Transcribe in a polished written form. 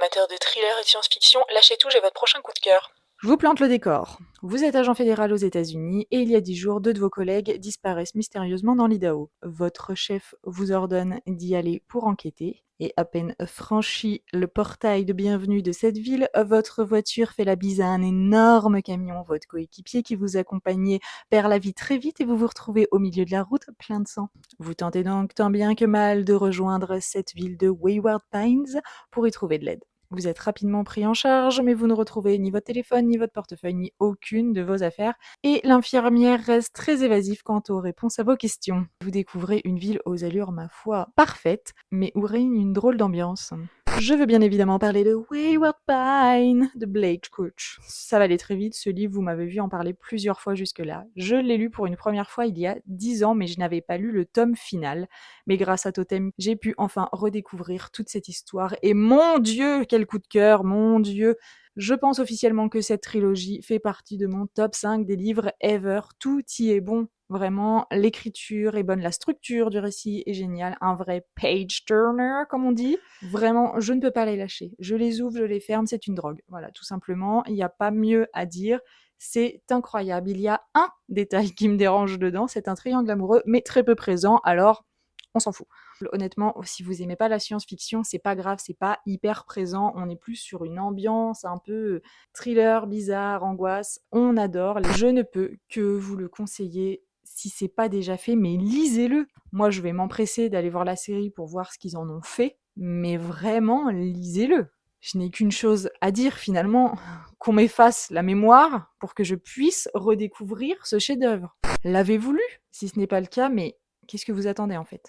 Amateur de thriller et de science-fiction, lâchez tout, j'ai votre prochain coup de cœur. Je vous plante le décor. Vous êtes agent fédéral aux États-Unis et il y a 10 jours, deux de vos collègues disparaissent mystérieusement dans l'Idaho. Votre chef vous ordonne d'y aller pour enquêter. Et à peine franchi le portail de bienvenue de cette ville, votre voiture fait la bise à un énorme camion. Votre coéquipier qui vous accompagnait perd la vie très vite et vous vous retrouvez au milieu de la route plein de sang. Vous tentez donc tant bien que mal de rejoindre cette ville de Wayward Pines pour y trouver de l'aide. Vous êtes rapidement pris en charge, mais vous ne retrouvez ni votre téléphone, ni votre portefeuille, ni aucune de vos affaires. Et l'infirmière reste très évasive quant aux réponses à vos questions. Vous découvrez une ville aux allures, ma foi, parfaites, mais où règne une drôle d'ambiance. Je veux bien évidemment parler de Wayward Pine de Blake Crouch. Ça va aller très vite, ce livre, vous m'avez vu en parler plusieurs fois jusque-là. Je l'ai lu pour une première fois il y a 10 ans, mais je n'avais pas lu le tome final. Mais grâce à Totem, j'ai pu enfin redécouvrir toute cette histoire. Et mon Dieu, quel coup de cœur, mon Dieu! Je pense officiellement que cette trilogie fait partie de mon top 5 des livres ever. Tout y est bon. Vraiment, l'écriture est bonne, la structure du récit est géniale, un vrai page turner, comme on dit. Vraiment, je ne peux pas les lâcher. Je les ouvre, je les ferme, c'est une drogue. Voilà, tout simplement, il n'y a pas mieux à dire. C'est incroyable. Il y a un détail qui me dérange dedans, c'est un triangle amoureux, mais très peu présent, alors on s'en fout. Honnêtement, si vous aimez pas la science-fiction, c'est pas grave, c'est pas hyper présent. On est plus sur une ambiance un peu thriller, bizarre, angoisse. On adore. Je ne peux que vous le conseiller si c'est pas déjà fait, mais lisez-le. Moi, je vais m'empresser d'aller voir la série pour voir ce qu'ils en ont fait, mais vraiment, lisez-le. Je n'ai qu'une chose à dire finalement, qu'on m'efface la mémoire pour que je puisse redécouvrir ce chef-d'œuvre. L'avez-vous lu? Si ce n'est pas le cas, mais qu'est-ce que vous attendez en fait?